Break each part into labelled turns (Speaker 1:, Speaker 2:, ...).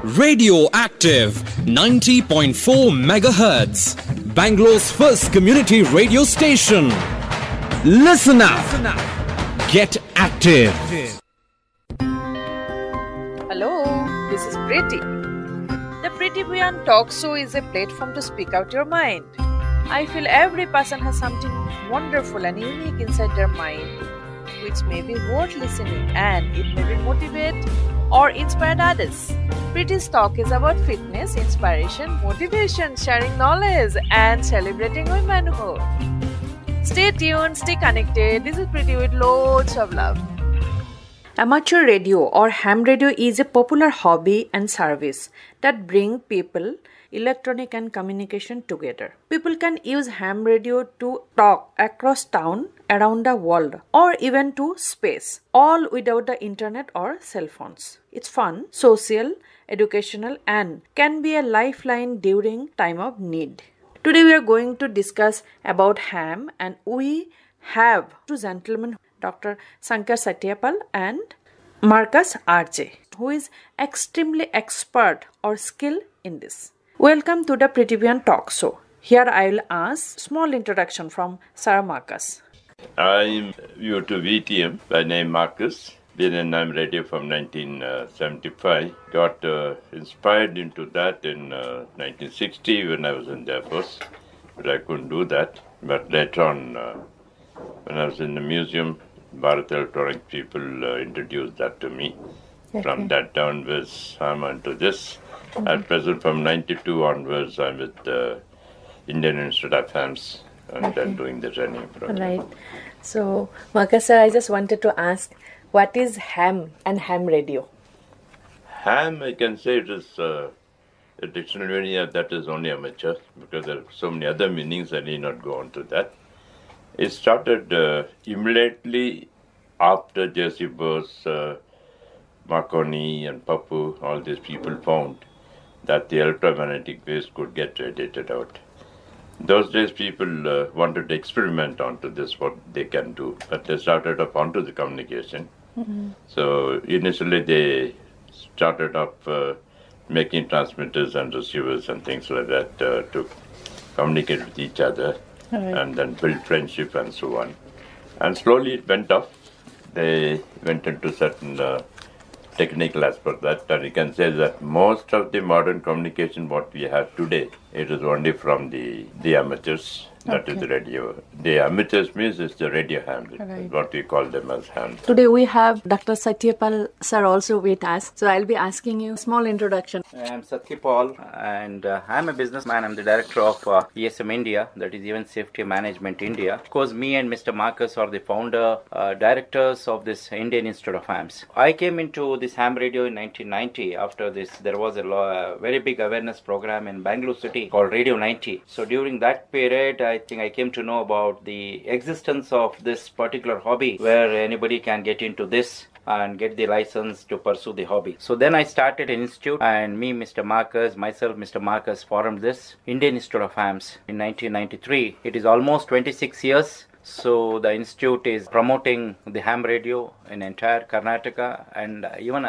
Speaker 1: Radioactive 90.4 megahertz, Bangalore's first community radio station. Listen up. Get active.
Speaker 2: Hello, this is Preeti. The Preeti Bhuyan talk show is a platform to speak out your mind. I feel every person has something wonderful and unique inside their mind, which may be worth listening, and it may be motivate or inspire others. Preeti's talk is about fitness, inspiration, motivation, sharing knowledge, and celebrating womanhood. Stay tuned, stay connected. This is Preeti with loads of love. Amateur radio or ham radio is a popular hobby and service that bring people, electronic and communication together. People can use ham radio to talk across town, around the world, or even to space, all without the internet or cell phones. It's fun, social, educational, and can be a lifeline during time of need. Today we are going to discuss about ham, and we have two gentlemen, Dr. Shankar Satya Pal and Marcus RJ, who is extremely expert or skilled in this. Welcome to the Preeti Bhuyan talk show. Here I will ask small introduction from Sir Marcus.
Speaker 3: I'm new to VTM by name Marcus. Been in AM radio from 1975. Got inspired into that in 1960 when I was in the Air Force, but I couldn't do that. But later on, when I was in the museum, Bharat Electronic people introduced that to me. Okay. From that downwards, I'm onto this. Mm-hmm. At present, from 92 onwards, I'm with the Indian Institute of Hams and then doing the training program.
Speaker 2: Right. So, Marcus sir, I just wanted to ask, what is ham and ham radio?
Speaker 3: Ham, I can say it is a dictionary that is only amateur, because there are so many other meanings. I need not go on to that. It started immediately after J.C. Bose, Marconi and Pappu, all these people found that the electromagnetic waves could get radiated out. Those days people wanted to experiment onto this, what they can do, but they started up onto the communication. Mm-hmm. So initially they started up making transmitters and receivers and things like that to communicate with each other. Right. And then build friendship and so on. And slowly it went off. They went into certain technical aspect that, and you can say that most of the modern communication what we have today, it is only from the amateurs. That is the radio. The amateurs means it's the radio ham. Right. What we call them as hams.
Speaker 2: Today we have Dr. Satya Pal sir also with us. So I'll be asking you a small introduction.
Speaker 4: I'm Satya Pal, and I'm a businessman. I'm the director of ESM India, that is Event Safety Management India. Of course, me and Mr. Marcus are the founder, directors of this Indian Institute of Hams. I came into this ham radio in 1990. After this, there was a very big awareness program in Bangalore city called Radio 90. So during that period, I think I came to know about the existence of this particular hobby where anybody can get into this and get the license to pursue the hobby. So then I started an institute, and Mr. Marcus formed this Indian Institute of Hams in 1993. It is almost 26 years. So the institute is promoting the ham radio in entire Karnataka, and even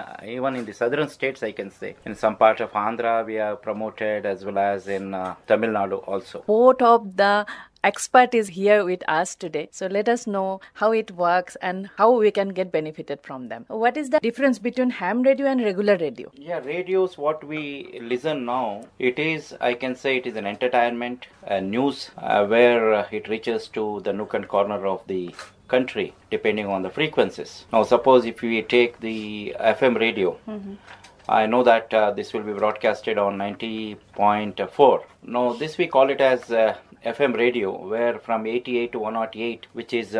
Speaker 4: in the southern states, I can say. In some part of Andhra we have promoted, as well as in Tamil Nadu also.
Speaker 2: Both of the expert is here with us today. So let us know how it works and how we can get benefited from them. What is the difference between ham radio and regular radio?
Speaker 4: Yeah, radios, what we listen now, it is, I can say it is an entertainment, news, where it reaches to the nook and corner of the country, depending on the frequencies. Now, suppose if we take the FM radio, I know that this will be broadcasted on 90.4. Now, this we call it as FM radio, where from 88 to 108, which is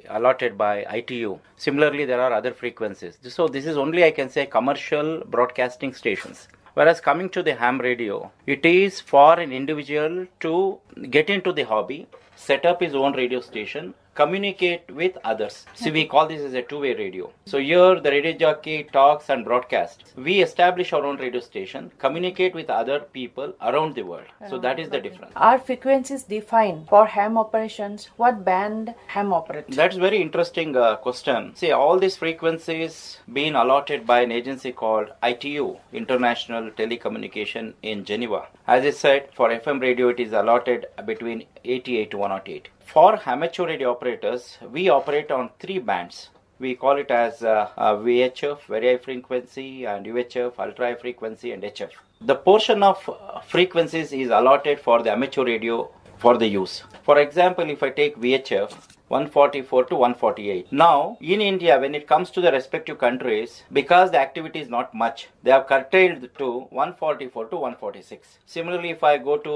Speaker 4: allotted by ITU. Similarly, there are other frequencies. So this is only, I can say, commercial broadcasting stations. Whereas coming to the ham radio, it is for an individual to get into the hobby, set up his own radio station, communicate with others. So we call this as a two-way radio. So here the radio jockey talks and broadcasts. We establish our own radio station, communicate with other people around the world. So that is the difference.
Speaker 5: Are frequencies defined for ham operations? What band ham operates?
Speaker 4: That's very interesting question. See, all these frequencies being allotted by an agency called ITU, International Telecommunication in Geneva. As I said, for FM radio it is allotted between 88 to 108. For amateur radio operators, we operate on 3 bands. We call it as VHF, very high frequency, and UHF, ultra high frequency, and HF. The portion of frequencies is allotted for the amateur radio for the use. For example, if I take VHF, 144 to 148. Now, in India, when it comes to the respective countries, because the activity is not much, they have curtailed to 144 to 146. Similarly, if I go to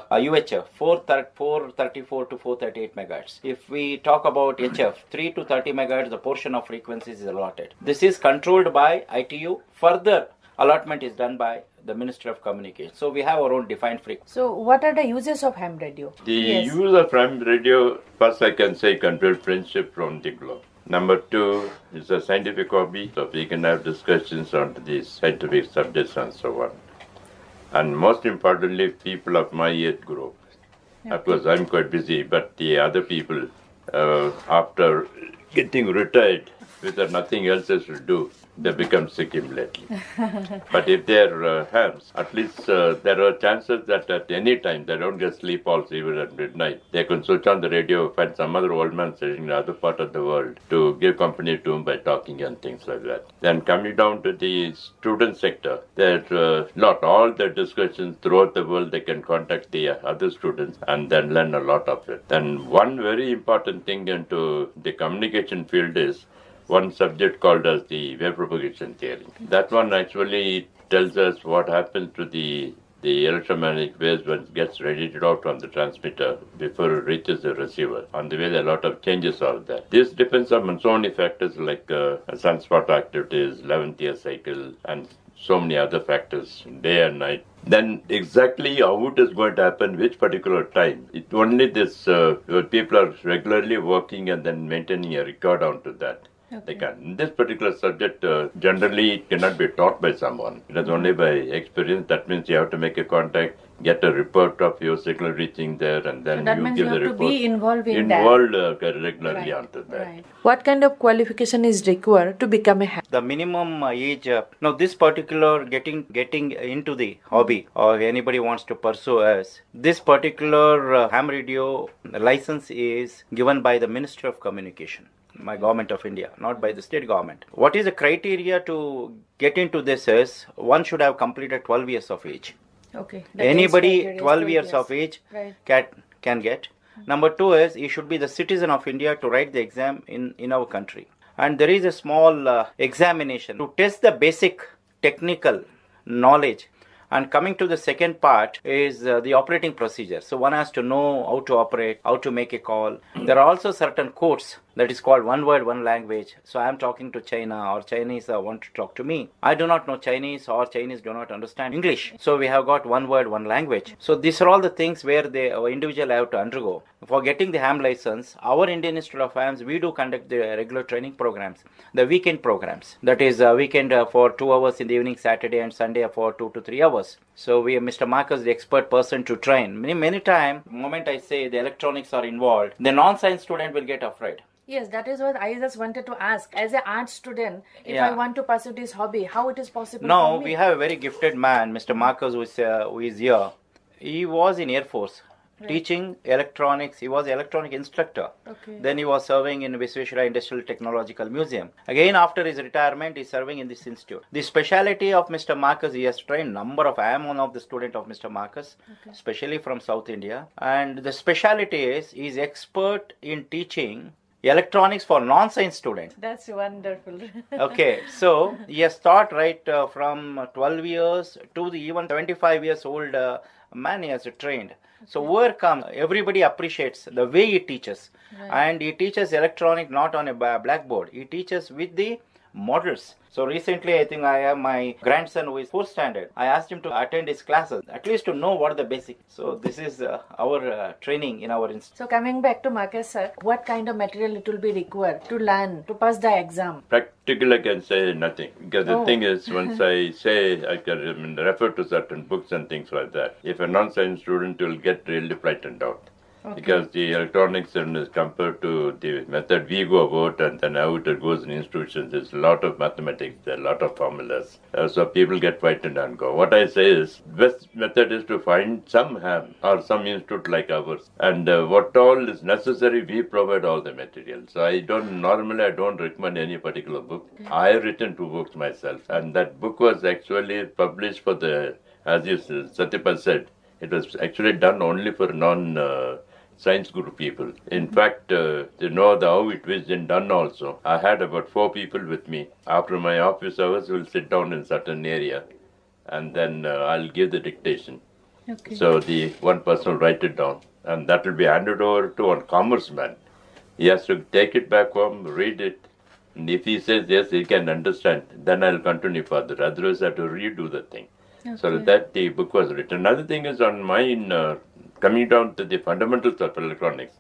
Speaker 4: UHF, 434 to 438 megahertz. If we talk about HF, 3 to 30 megahertz, the portion of frequencies is allotted. This is controlled by ITU. Further allotment is done by the Ministry of Communication. So we have our own defined frequency.
Speaker 5: So what are the uses of ham radio?
Speaker 3: The use of ham radio, first I can say, control friendship from the globe. Number 2 is a scientific hobby, so we can have discussions on these scientific subjects and so on. And most importantly, people of my age group. Okay. Of course, I'm quite busy, but the other people, after getting retired, with nothing else to do, they become sick immediately. But if they're hams, at least there are chances that at any time they don't get sleep also, even at midnight. They can switch on the radio, find some other old man sitting in the other part of the world to give company to him by talking and things like that. Then coming down to the student sector, there's all the discussions throughout the world. They can contact the other students and then learn a lot of it. Then one very important thing into the communication field is one subject called as the wave propagation theory. That one actually tells us what happens to the electromagnetic waves when it gets radiated out from the transmitter before it reaches the receiver. On the way, there are a lot of changes are there. This depends on so many factors like sunspot activities, 11th year cycle, and so many other factors, day and night. Then exactly how it is going to happen, which particular time, it only this people are regularly working and then maintaining a record onto that. Okay. They can. This particular subject generally it cannot be taught by someone. It is only by experience. That means you have to make a contact, get a report of your signal reaching there, and then
Speaker 5: so
Speaker 3: you give the report.
Speaker 5: That means you have to be involved in
Speaker 3: regularly
Speaker 5: right.
Speaker 3: onto that.
Speaker 5: Right. What kind of qualification is required to become a ham?
Speaker 4: The minimum age. Now, this particular getting into the hobby, or anybody wants to pursue us, this particular ham radio license is given by the Ministry of Communication. My government of India, not by the state government. What is the criteria to get into this is one should have completed 12 years of age.
Speaker 5: Okay.
Speaker 4: Anybody 12 years of age can get. Number 2 is he should be the citizen of India to write the exam in our country. And there is a small examination to test the basic technical knowledge. And coming to the second part is the operating procedure. So one has to know how to operate, how to make a call. There are also certain codes that is called one word, one language. So I am talking to China or Chinese want to talk to me. I do not know Chinese or Chinese do not understand English. So we have got one word, one language. So these are all the things where the individual have to undergo. For getting the ham license, our Indian Institute of Hams, we do conduct the regular training programs, the weekend programs. That is weekend for 2 hours in the evening, Saturday and Sunday for 2 to 3 hours. So Mr. Marcus, the expert person to train. Many times, the moment I say the electronics are involved, the non-science student will get afraid.
Speaker 5: Yes, that is what I just wanted to ask. As an art student, if I want to pursue this hobby, how it is possible for me?
Speaker 4: We have a very gifted man, Mr. Marcus, who is here. He was in Air Force. Right. Teaching electronics. He was an electronic instructor. Okay. Then he was serving in Visvesvaraya Industrial Technological Museum. Again, after his retirement, he is serving in this institute. The speciality of Mr. Marcus, he has trained I am one of the student of Mr. Marcus, especially from South India. And the speciality is he is expert in teaching electronics for non-science students.
Speaker 5: That's wonderful.
Speaker 4: Okay, so he has taught from 12 years to the even 75 years old man he has trained. So where comes, everybody appreciates the way he teaches. Right. And he teaches electronic not on a blackboard. He teaches with the models. So recently, I think I have my grandson who is 4th standard. I asked him to attend his classes, at least to know what are the basics. So this is our training in our institute.
Speaker 5: So coming back to Marcus sir, what kind of material it will be required to learn, to pass the exam?
Speaker 3: Practically, I can say nothing. Because the thing is, once I say, I can refer to certain books and things like that. If a non-science student will get really frightened out. Okay. Because the electronics is compared to the method we go about and then how it goes in institutions, there's a lot of mathematics, there are a lot of formulas. So people get frightened and go. What I say is, best method is to find some ham or some institute like ours. And what all is necessary, we provide all the material. So I don't recommend any particular book. Okay. I have written 2 books myself. And that book was actually published for the, as Satya Pal said, it was actually done only for science group people. In fact, to know how it was done also, I had about 4 people with me. After my office hours, we'll sit down in a certain area and then I'll give the dictation. Okay. So the one person will write it down and that will be handed over to a commerce man. He has to take it back home, read it, and if he says yes, he can understand, then I'll continue further. Otherwise, I have to redo the thing. Okay. So that the book was written. Another thing is on mine, coming down to the fundamentals of electronics,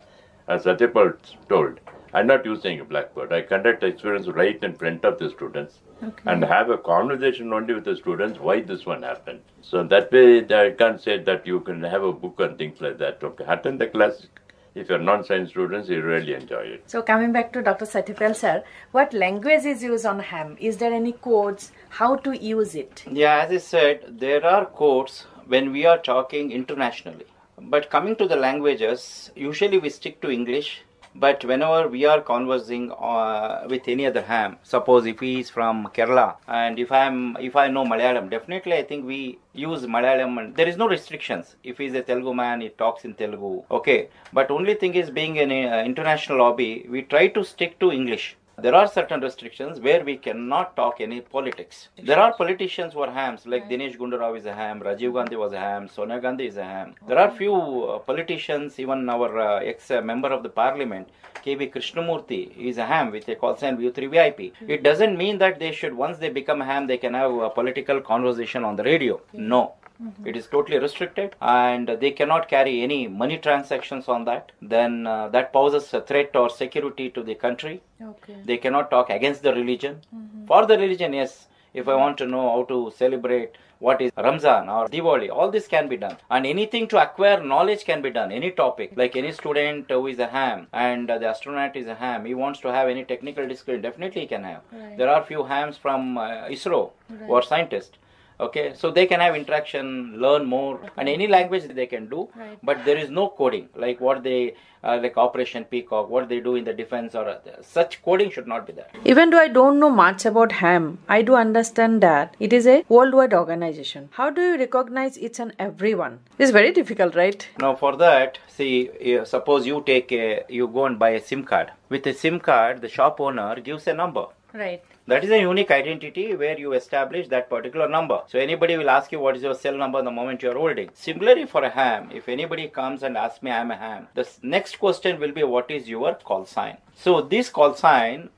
Speaker 3: as Satya Pal told, I'm not using a blackboard. I conduct experiments right in front of the students and have a conversation only with the students why this one happened. So that way, I can't say that you can have a book and things like that. Okay, attend the class. If you're non-science students, you really enjoy it.
Speaker 5: So coming back to Dr. Satya Pal sir, what language is used on ham? Is there any codes? How to use it?
Speaker 4: Yeah, as I said, there are codes when we are talking internationally. But coming to the languages, usually we stick to English. But whenever we are conversing with any other ham, suppose if he is from Kerala and if I know Malayalam, definitely I think we use Malayalam and there is no restrictions. If he is a Telugu man, he talks in Telugu. Okay. But only thing is, being an international hobby, we try to stick to English. There are certain restrictions where we cannot talk any politics. There are politicians who are hams, like Dinesh Gundu is a ham, Rajiv Gandhi was a ham, Sonia Gandhi is a ham. There are few politicians, even our ex-member of the parliament, K.B. Krishnamurthy, is a ham with a Callsign View3 VIP. It doesn't mean that they should, once they become a ham, they can have a political conversation on the radio. No. It is totally restricted and they cannot carry any money transactions on that. Then that poses a threat or security to the country. Okay. They cannot talk against the religion. For the religion, yes. If I want to know how to celebrate what is Ramzan or Diwali, all this can be done. And anything to acquire knowledge can be done. Any topic, like any student who is a ham and the astronaut is a ham, he wants to have any technical discipline, definitely he can have. Right. There are few hams from ISRO who are scientists. Okay, so they can have interaction, learn more, and any language they can do, but there is no coding, like what they, like Operation Peacock, what they do in the defense or such coding should not be there.
Speaker 5: Even though I don't know much about ham, I do understand that it is a worldwide organization. How do you recognize each and everyone? It's very difficult, right?
Speaker 4: Now for that, see, suppose you go and buy a SIM card. With a SIM card, the shop owner gives a number.
Speaker 5: Right.
Speaker 4: That is a unique identity where you establish that particular number. So anybody will ask you what is your cell number the moment you are holding. Similarly for a ham, if anybody comes and asks me I am a ham, the next question will be what is your call sign. So this call sign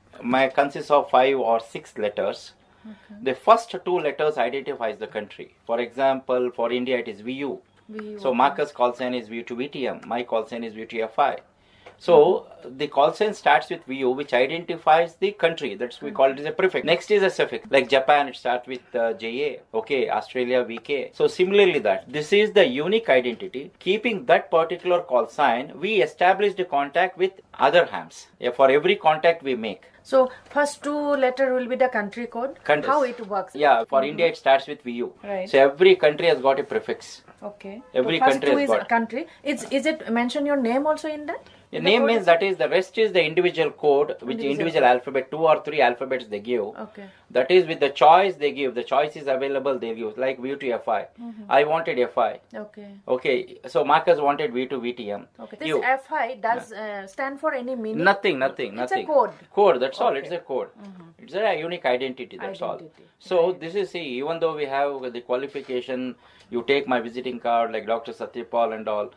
Speaker 4: consists of 5 or 6 letters. Okay. The first 2 letters identifies the country. For example, for India it is VU. So Marcus' call sign is VU2VTM. My call sign is VU2FI. So the call sign starts with VU, which identifies the country. That's we call it as a prefix. Next is a suffix. Like Japan, it starts with JA. Okay, Australia, VK. So similarly this is the unique identity. Keeping that particular call sign, we establish the contact with other hams. For every contact we make.
Speaker 5: So first 2 letter will be the country code. How it works?
Speaker 4: Yeah, for India it starts with VU.
Speaker 5: Right.
Speaker 4: So every country has got a prefix.
Speaker 5: Okay.
Speaker 4: Every
Speaker 5: so
Speaker 4: country has got.
Speaker 5: Country. Is it mention your name also in that?
Speaker 4: The name means that is the rest is the individual code, which individual alphabet, 2 or 3 alphabets they give.
Speaker 5: Okay.
Speaker 4: That is with the choice they give. The choice is available, they give. Like V2FI. I wanted FI.
Speaker 5: Okay.
Speaker 4: Okay. So Marcus wanted V2VTM.
Speaker 5: Okay. This FI does stand for any meaning?
Speaker 4: Nothing.
Speaker 5: It's a code.
Speaker 4: Code, that's all. It's a code. It's a unique identity, that's all. So this is, see, even though we have the qualification, you take my visiting card like Dr. Satya Pal and all,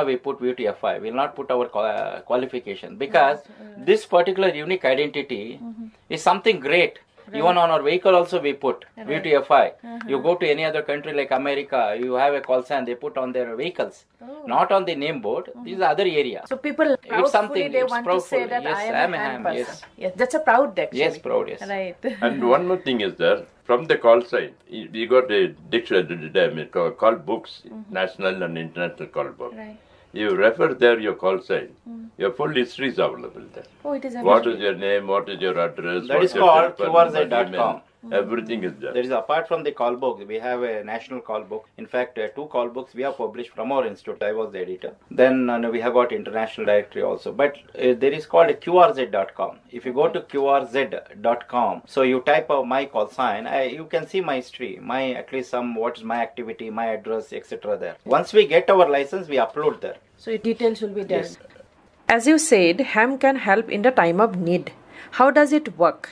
Speaker 4: we put V2FI. We will not put our qualification because this particular unique identity is something great. Even on our vehicle also we put VTFI. You go to any other country like America, you have a Callsign, they put on their vehicles. Not on the name board. These are other areas.
Speaker 5: So people proudly they want to say that
Speaker 4: yes,
Speaker 5: I am a ham person.
Speaker 4: Yes.
Speaker 5: Yes, that's a proud actually.
Speaker 4: Yes, proud, yes.
Speaker 5: Right.
Speaker 3: And one more thing is there, from the call sign, we got a dictionary called books, national and international call book.
Speaker 5: Right.
Speaker 3: You refer there your call sign, your full history is available there.
Speaker 5: Oh, it is available.
Speaker 3: What is your name, what is your address,
Speaker 4: That
Speaker 3: what
Speaker 4: is
Speaker 3: your
Speaker 4: called
Speaker 3: telephone,
Speaker 4: qrz.com.
Speaker 3: Everything is there.
Speaker 4: There is, apart from the call book, we have a national call book. In fact, 2 call books we have published from our institute. I was the editor. Then we have got international directory also. But there is called a qrz.com. If you go to qrz.com, so you type my call sign, you can see my history, at least what is my activity, my address, etc. there. Once we get our license, we upload there.
Speaker 5: So your details will be there.
Speaker 4: Yes.
Speaker 5: As you said, ham can help in the time of need. How does it work?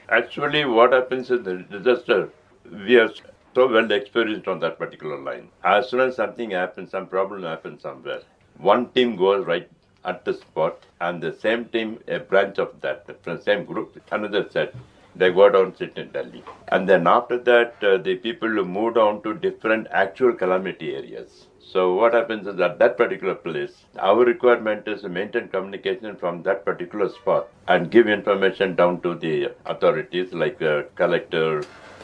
Speaker 3: Actually, what happens in the disaster, we are so well experienced on that particular line. As soon as something happens, some problem happens somewhere, one team goes right at the spot, and the same team, a branch of that, from the same group, another set, they go down, sit in Delhi. And then after that, the people who move on to different actual calamity areas. So what happens is at that particular place, our requirement is to maintain communication from that particular spot and give information down to the authorities like the collector,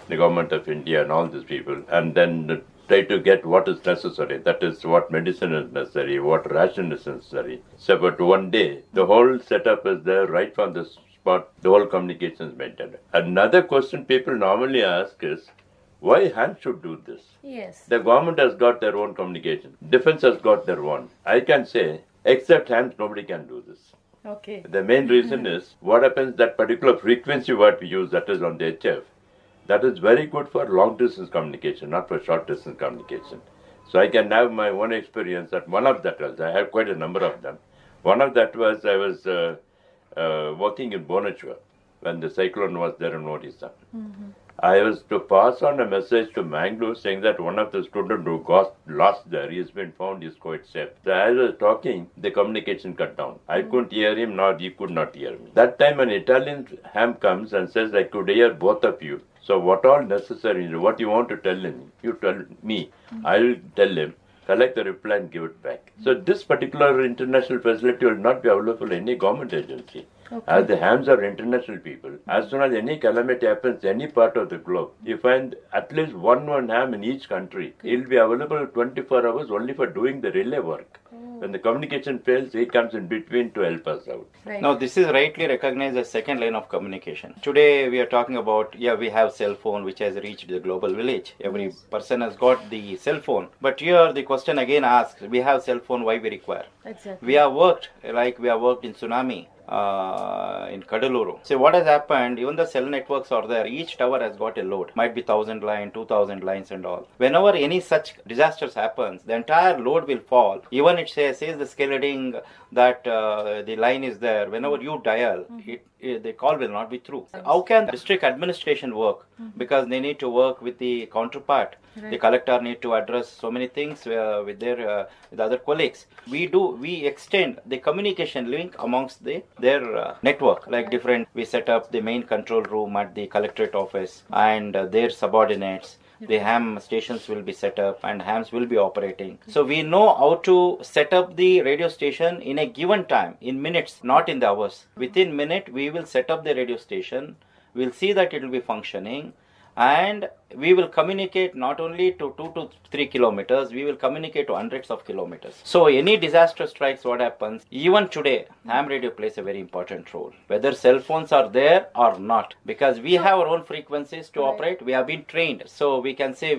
Speaker 3: the government of India and all these people, and then try to get what is necessary. That is what medicine is necessary, what ration is necessary. So but one day, the whole setup is there right from the spot, the whole communication is maintained. Another question people normally ask is, why hands should do this?
Speaker 5: Yes.
Speaker 3: The government has got their own communication. Defense has got their own. I can say, except hands, nobody can do this.
Speaker 5: Okay.
Speaker 3: The main reason is, what happens, that particular frequency what we use, that is on the HF, that is very good for long distance communication, not for short distance communication. So I can have my own experience that one of that was, I have quite a number of them. One of that was, I was working in Bhuyan when the cyclone was there in Odisha. I was to pass on a message to Mangalore saying that one of the students who got lost there, he has been found, is quite safe. So as I was talking, the communication cut down. I couldn't hear him, nor he could not hear me. That time an Italian ham comes and says, I could hear both of you. So what all necessary, what you want to tell him, you tell me. I will tell him, collect the reply and give it back. So this particular international facility will not be available in any government agency. Okay. As the hams are international people, as soon as any calamity happens any part of the globe, you find at least one ham in each country. It will be available 24 hours only for doing the relay work. When the communication fails, he comes in between to help us out.
Speaker 5: Right.
Speaker 4: Now, this is rightly recognized as second line of communication. Today, we are talking about, we have cell phone which has reached the global village. Every person has got the cell phone. But here, the question again asks, we have cell phone, why we require?
Speaker 5: Exactly.
Speaker 4: We have worked in tsunami. In Kadaluru. So what has happened, even the cell networks are there, each tower has got a load, might be 1,000 lines, 2,000 lines and all. Whenever any such disasters happens, the entire load will fall. Even it says the skeleton that the line is there, whenever you dial, the call will not be through. How can the district administration work? Because they need to work with the counterpart. Right. The collector need to address so many things with their with other colleagues. We extend the communication link amongst their network, like different. We set up the main control room at the collectorate office and their subordinates. The ham stations will be set up and hams will be operating. So we know how to set up the radio station in a given time, in minutes, not in the hours. Within minute, we will set up the radio station. We'll see that it will be functioning. And we will communicate not only to 2 to 3 kilometers, we will communicate to hundreds of kilometers. So any disaster strikes, what happens? Even today, ham radio plays a very important role. Whether cell phones are there or not. Because we have our own frequencies to operate. We have been trained. So we can say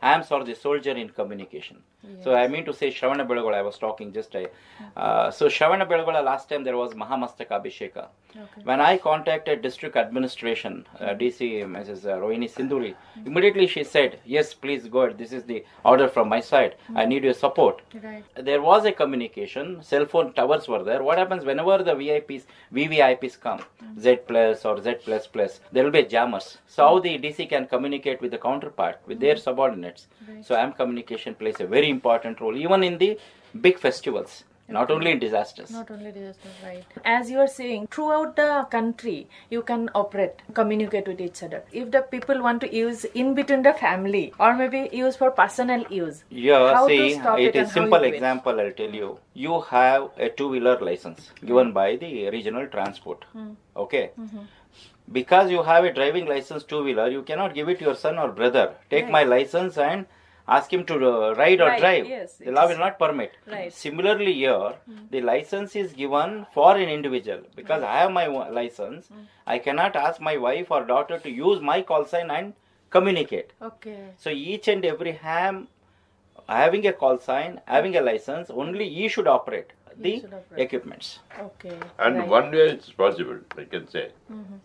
Speaker 4: hams are the soldier in communication. Yes. So I mean to say Shravana Belagola, I was talking so Shravana Belagola, last time there was Mahamastaka Abhisheka. Okay. When I contacted district administration, DC Mrs. Rohini Sinduri, immediately she said, yes, please go ahead. This is the order from my side. I need your support. Right. There was a communication. Cell phone towers were there. What happens whenever the VVIPs come, Z plus or Z plus plus, there will be jammers. So how the DC can communicate with the counterpart, with their subordinates. Right. So ham communication plays a very important role, even in the big festivals. not only in disasters.
Speaker 5: Not only disasters, right. As you are saying, throughout the country, you can operate, communicate with each other. If the people want to use in between the family or maybe use for personal use,
Speaker 4: Yeah,
Speaker 5: how
Speaker 4: see,
Speaker 5: to stop
Speaker 4: it
Speaker 5: it
Speaker 4: is
Speaker 5: and how
Speaker 4: simple
Speaker 5: you do it?
Speaker 4: example I'll tell you. You have a two-wheeler license given by the regional transport. Okay. Because you have a driving license two-wheeler, you cannot give it to your son or brother. Take my license and ask him to ride or drive.
Speaker 5: Yes,
Speaker 4: The law will not permit.
Speaker 5: Right.
Speaker 4: Similarly here, the license is given for an individual. Because I have my license, I cannot ask my wife or daughter to use my call sign and communicate.
Speaker 5: Okay.
Speaker 4: So each and every ham having a call sign, having a license, only he should operate the equipments.
Speaker 5: Okay.
Speaker 3: And one way it's possible, I can say.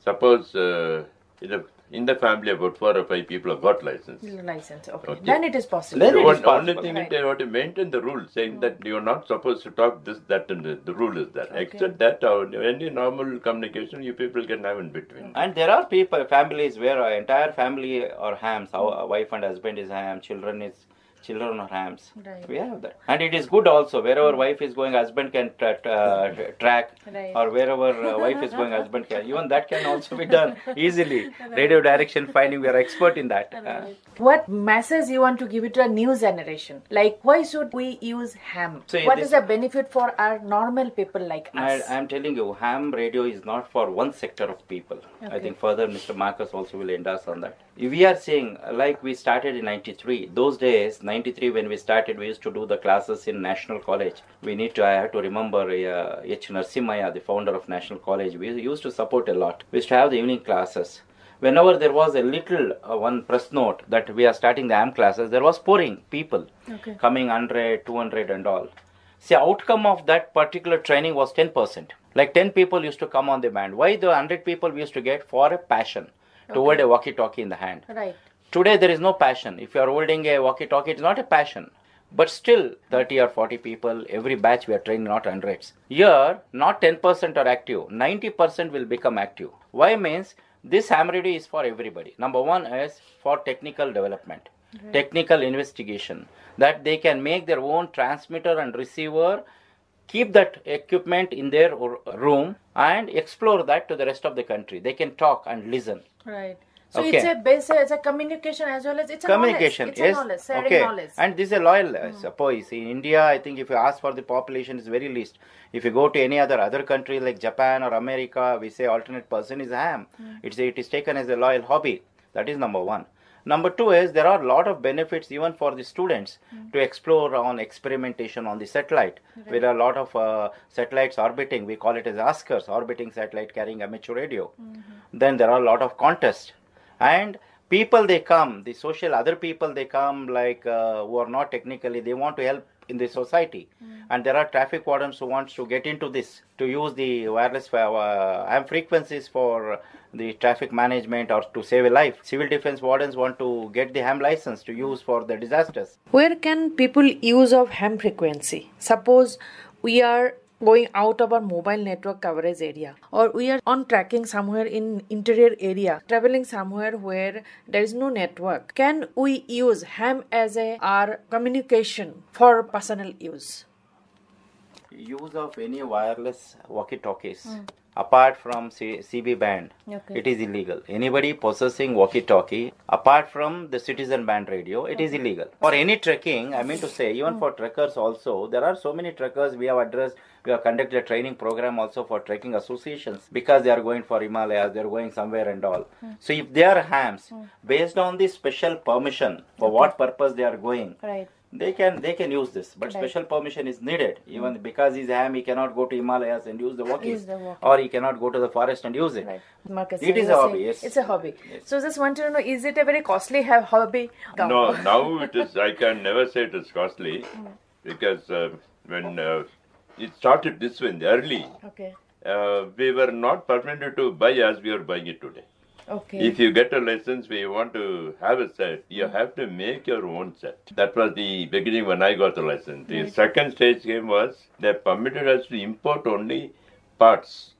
Speaker 3: Suppose in the family about 4 or 5 people have got license.
Speaker 5: License, okay.
Speaker 3: Okay.
Speaker 5: Then it is possible.
Speaker 4: Then it is
Speaker 3: Only
Speaker 4: possible.
Speaker 3: thing is they have to maintain the rule, saying that you are not supposed to talk this, that, and the rule is that. Except that, any normal communication you people can have in between.
Speaker 4: And there are families where entire family are hams. Our wife and husband is ham, children are hams.
Speaker 5: Right.
Speaker 4: We have that. And it is good also. Wherever wife is going, husband can track.
Speaker 5: Right.
Speaker 4: Or wherever wife is going, husband can. Even that can also be done easily. Radio direction finding, we are expert in that.
Speaker 5: What message you want to give it to a new generation? Like, why should we use ham?
Speaker 4: So
Speaker 5: What is the benefit for our normal people like us?
Speaker 4: I am telling you, ham radio is not for one sector of people. I think further Mr. Marcus also will endorse on that. If we are saying, like we started in 93, those days, 93 when we started, we used to do the classes in National College. I have to remember H. Narasimhaya, the founder of National College. We used to support a lot. We used to have the evening classes. Whenever there was a little one press note that we are starting the AM classes, there was pouring people coming 100, 200 and all. See, outcome of that particular training was 10%. Like 10 people used to come on the band. Why the 100 people we used to get? For a passion toward a walkie-talkie in the hand.
Speaker 5: Right.
Speaker 4: Today there is no passion. If you are holding a walkie-talkie, it is not a passion. But still, 30 or 40 people, every batch we are training, not hundreds. Here, not 10% are active. 90% will become active. Why means? This ham radio is for everybody. Number one is for technical development, technical investigation, that they can make their own transmitter and receiver, keep that equipment in their room and explore that to the rest of the country. They can talk and listen.
Speaker 5: Right. So it's a communication as well as it's a
Speaker 4: communication.
Speaker 5: Knowledge. It's a knowledge, sharing knowledge.
Speaker 4: And this is a loyal, suppose in India, I think if you ask for the population, it's very least. If you go to any other country like Japan or America, we say alternate person is ham. It is taken as a loyal hobby. That is number one. Number two is there are a lot of benefits even for the students to explore on experimentation on the satellite. There are a lot of satellites orbiting. We call it as askers, orbiting satellite carrying amateur radio. Then there are a lot of contests. And people they come, the social other people they come like who are not technically, they want to help in the society. And there are traffic wardens who wants to get into this, to use the wireless AM frequencies for the traffic management or to save a life. Civil defense wardens want to get the ham license to use for the disasters.
Speaker 5: Where can people use of ham frequency? Suppose we are going out of our mobile network coverage area, or we are on tracking somewhere in interior area, traveling somewhere where there is no network. Can we use ham as our communication for personal use?
Speaker 4: Use of any wireless walkie-talkies apart from CB band, it is illegal. Anybody possessing walkie-talkie apart from the citizen band radio, it is illegal. For any trekking, I mean to say, even for trekkers also, there are so many trekkers we have addressed. We have conducted a training program also for trekking associations because they are going for Himalayas, they are going somewhere and all. So if they are hams, based on the special permission for what purpose they are going, they can use this, but special permission is needed. Even because he's a ham, he cannot go to Himalayas and use the walkies, or he cannot go to the forest and use it.
Speaker 5: Marcus,
Speaker 4: it is a hobby. Yes.
Speaker 5: It's a hobby. Yes. So just want to know, is it a very costly hobby?
Speaker 3: No, now it is. I can never say it is costly because when it started this way early, we were not permitted to buy as we are buying it today. If you get a license where you want to have a set, you have to make your own set. That was the beginning when I got the license. The second stage game was they permitted us to import only parts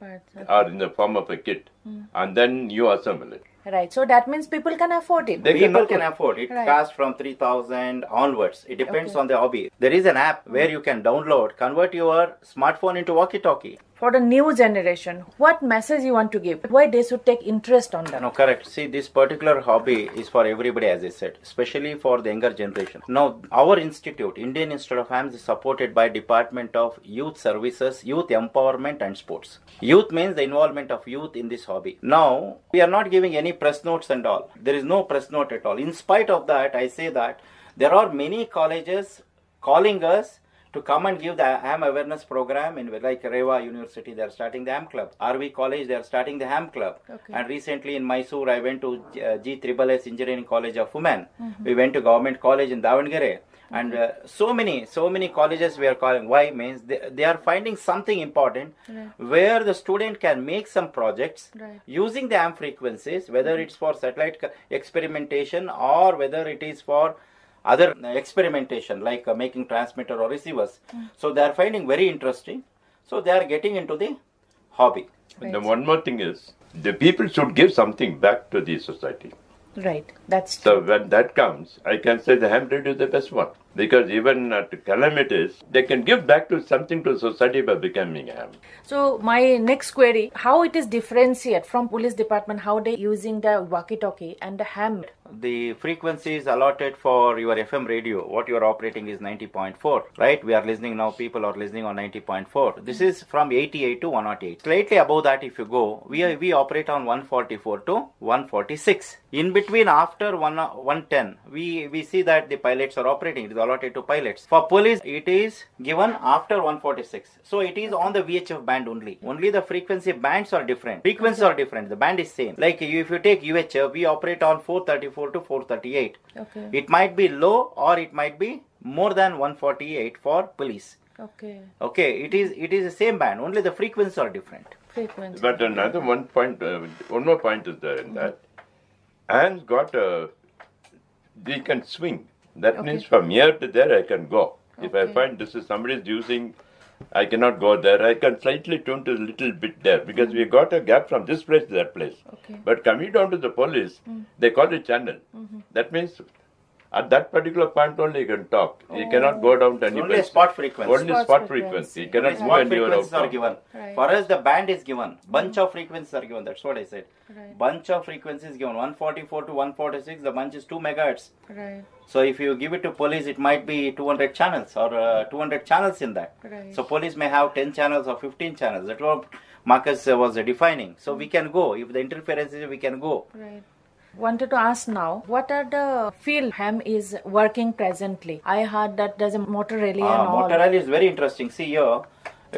Speaker 3: or in the form of a kit, and then you assemble it.
Speaker 5: Right. So that means people can afford it.
Speaker 4: People can afford it. It
Speaker 5: Right.
Speaker 4: costs from 3,000 onwards. It depends
Speaker 5: Okay.
Speaker 4: on the hobby. There is an app where you can download, convert your smartphone into walkie-talkie.
Speaker 5: For the new generation, what message you want to give? Why they should take interest on that?
Speaker 4: No, correct. See, this particular hobby is for everybody, as I said, especially for the younger generation. Now, our institute, Indian Institute of Hams, is supported by Department of Youth Services, Youth Empowerment and Sports. Youth means the involvement of youth in this hobby. Now, we are not giving any press notes and all. There is no press note at all. In spite of that, I say that there are many colleges calling us to come and give the ham awareness program in like Reva University. They are starting the ham club. RV College, they are starting the ham club.
Speaker 5: Okay.
Speaker 4: And recently in Mysore, I went to G3S Engineering College of Women. We went to Government College in Davangere. And so many colleges we are calling. Why? Means they are finding something important where the student can make some projects using the AM frequencies, whether it's for satellite experimentation or whether it is for other experimentation like making transmitter or receivers. So they are finding very interesting. So they are getting into the hobby.
Speaker 3: And then one more thing is, the people should give something back to the society.
Speaker 5: Right. That's
Speaker 3: So
Speaker 5: true.
Speaker 3: when that comes, I can say the ham radio is the best one. Because even at calamities, they can give back to something to society by becoming a ham.
Speaker 5: So my next query, how it is differentiate from police department, how they using the walkie-talkie and the ham?
Speaker 4: The frequency is allotted for your FM radio. What you are operating is 90.4, right? We are listening now, people are listening on 90.4. This is from 88 to 108. Slightly above that, if you go, we operate on 144 to 146. In between, after 110, we see that the pilots are operating. It is allotted to pilots. For police, it is given after 146. So it is on the VHF band only. Only the frequency bands are different. Frequencies are different. The band is same. Like if you take UHF, we operate on 434 to 438.
Speaker 5: Okay.
Speaker 4: It might be low or it might be more than 148 for police.
Speaker 5: Okay.
Speaker 4: Okay, it is the same band. Only the frequencies are different.
Speaker 5: Frequency.
Speaker 3: But another one more point is there in that. Hands got they can swing. That means from here to there I can go. If I find this is somebody's using, I cannot go there. I can slightly tune to a little bit there because we got a gap from this place to that place.
Speaker 5: Okay.
Speaker 3: But coming down to the police, they call it channel. That means at that particular point only you can talk. You cannot go down to any
Speaker 4: Only a
Speaker 3: place.
Speaker 4: spot frequency.
Speaker 3: Only
Speaker 5: Spot
Speaker 3: spot
Speaker 5: frequency.
Speaker 3: frequency. You cannot
Speaker 4: Spot
Speaker 3: go when you are
Speaker 4: frequencies are
Speaker 3: out.
Speaker 4: given.
Speaker 5: Right.
Speaker 4: For us, the band is given. Bunch of frequencies are given. That's what I said.
Speaker 5: Right.
Speaker 4: Bunch of frequencies given. 144 to 146. The bunch is 2 megahertz.
Speaker 5: Right.
Speaker 4: So if you give it to police, it might be 200 channels or 200 channels in that.
Speaker 5: Right.
Speaker 4: So police may have 10 channels or 15 channels. That's what Marcus was defining. So we can go. If the interference is, we can go.
Speaker 5: Right. Wanted to ask now, what are the field ham is working presently? I heard that there's a motor relay and all.
Speaker 4: Motor rally is very interesting. See here,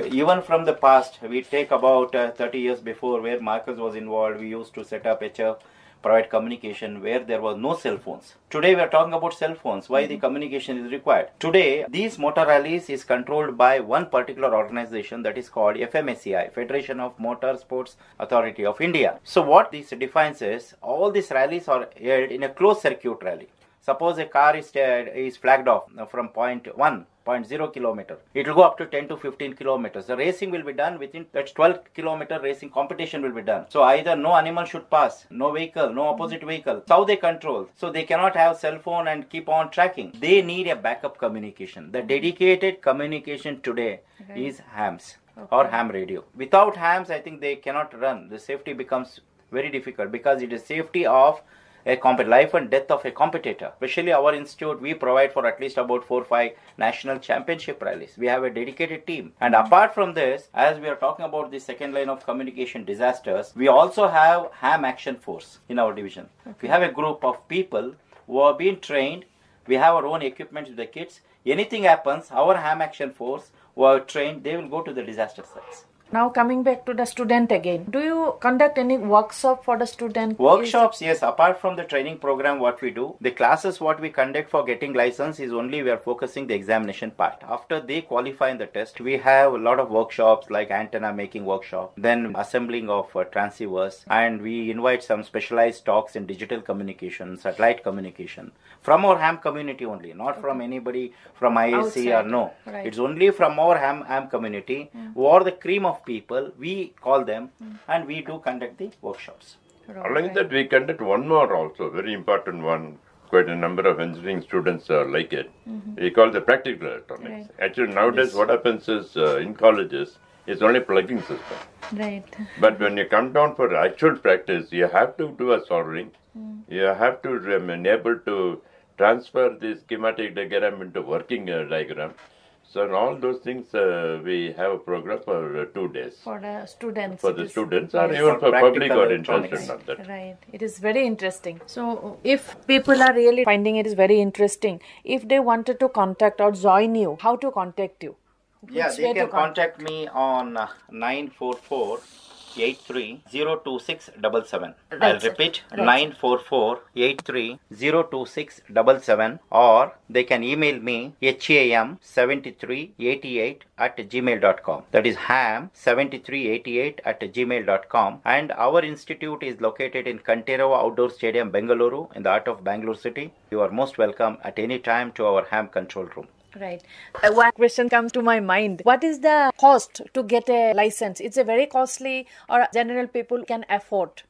Speaker 4: even from the past, we take about 30 years before where Marcus was involved, we used to set up HF, provide communication where there was no cell phones. Today we are talking about cell phones. Why the communication is required? Today, these motor rallies is controlled by one particular organization that is called FMSCI, Federation of Motor Sports Authority of India. So what this defines is, all these rallies are held in a closed circuit rally. Suppose a car is flagged off from point 0 kilometer. It will go up to 10 to 15 kilometers. The racing will be done within that 12 kilometer racing competition will be done. So either no animal should pass, no vehicle, no opposite vehicle. That's how they control. So they cannot have cell phone and keep on tracking. They need a backup communication. The dedicated communication today is hams or ham radio. Without hams, I think they cannot run. The safety becomes very difficult because it is safety of a life and death of a competitor. Especially our institute, we provide for at least about 4-5 national championship rallies. We have a dedicated team. And apart from this, as we are talking about the second line of communication disasters, we also have ham action force in our division. We have a group of people who are being trained. We have our own equipment with the kids. Anything happens, our ham action force who are trained, they will go to the disaster sites.
Speaker 5: Now coming back to the student again, do you conduct any workshop for the student?
Speaker 4: Workshops, yes. Apart from the training program, what we do, the classes what we conduct for getting license is only we are focusing the examination part. After they qualify in the test, we have a lot of workshops like antenna making workshop, then assembling of transceivers, and we invite some specialized talks in digital communication, satellite communication from our ham community only, not from anybody from ISC or no.
Speaker 5: Right.
Speaker 4: It's only from our ham community who are the cream of people. We call them and we do conduct the workshops.
Speaker 3: Along that, we conduct one more also, very important one. Quite a number of engineering students like it. We call the practical electronics. Actually, nowadays, what happens is in colleges, it's only plugging system.
Speaker 5: Right.
Speaker 3: But when you come down for actual practice, you have to do a soldering. You have to enable to transfer the schematic diagram into working diagram. So in all those things, we have a program for 2 days.
Speaker 5: For the students.
Speaker 3: For the students or even for public or interested in that.
Speaker 5: Right. It is very interesting. So if people are really finding it is very interesting, if they wanted to contact or join you, how to contact you?
Speaker 4: Yeah, they can contact me on 944-83-02677. I'll repeat, 944-83-02677, or they can email me ham7388@gmail.com. That is ham7388@gmail.com. And our institute is located in Kanterava Outdoor Stadium, Bengaluru, in the heart of Bangalore city. You are most welcome at any time to our ham control room.
Speaker 5: Right. One question comes to my mind. What is the cost to get a license? It's a very costly, or general people can afford?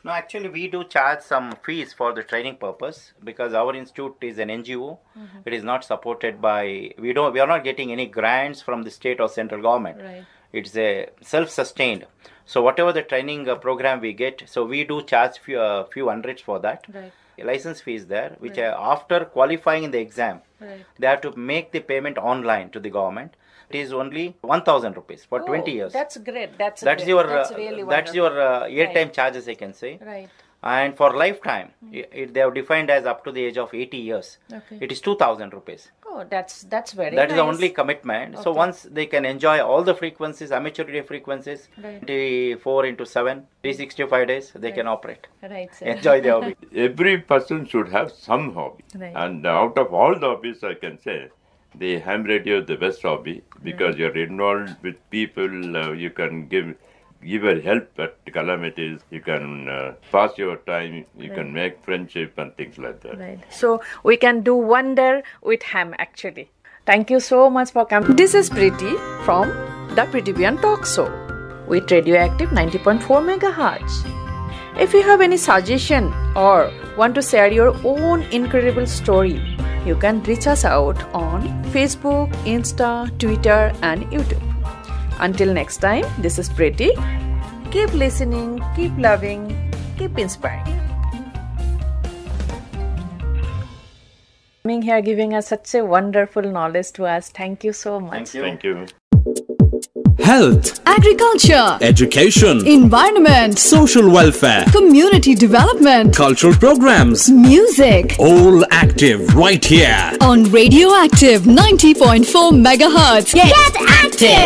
Speaker 4: No, actually we do charge some fees for the training purpose, because our institute is an NGO. It is not supported by, we are not getting any grants from the state or central government.
Speaker 5: Right.
Speaker 4: It's a self-sustained. So whatever the training program we get, so we do charge few hundreds for that.
Speaker 5: Right.
Speaker 4: A license fee is there, which after qualifying in the exam, they have to make the payment online to the government. It is only 1,000 rupees for 20 years.
Speaker 5: That's great. That's
Speaker 4: really
Speaker 5: wonderful.
Speaker 4: That's your airtime charges, I can say.
Speaker 5: Right.
Speaker 4: And for lifetime, they have defined as up to the age of 80 years.
Speaker 5: Okay.
Speaker 4: It is 2,000 rupees.
Speaker 5: Oh, that's very
Speaker 4: That
Speaker 5: nice.
Speaker 4: is the only commitment. Okay. So once they can enjoy all the frequencies, amateur radio frequencies, 24/7, 365 days, they can operate.
Speaker 5: Right, sir.
Speaker 4: Enjoy the hobby.
Speaker 3: Every person should have some hobby.
Speaker 5: Right.
Speaker 3: And out of all the hobbies, I can say, the ham radio is the best hobby, because you're involved with people, you can give a help at calamities, you can pass your time, you can make friendship and things like that.
Speaker 5: Right. So we can do wonder with ham actually. Thank you so much for coming. This is Preeti from the Preeti Bhuyan Talk Show with Radioactive 90.4 MHz. If you have any suggestion or want to share your own incredible story, you can reach us out on Facebook, Insta, Twitter and YouTube. Until next time, this is Preeti. Keep listening, keep loving, keep inspiring. Coming here, giving us such a wonderful knowledge to us. Thank you so much.
Speaker 3: Thank you.
Speaker 1: Health,
Speaker 6: agriculture,
Speaker 1: education,
Speaker 6: environment,
Speaker 1: social welfare,
Speaker 6: community development,
Speaker 1: cultural programs,
Speaker 6: music.
Speaker 1: all active right here
Speaker 6: On Radioactive 90.4 MHz. Get active!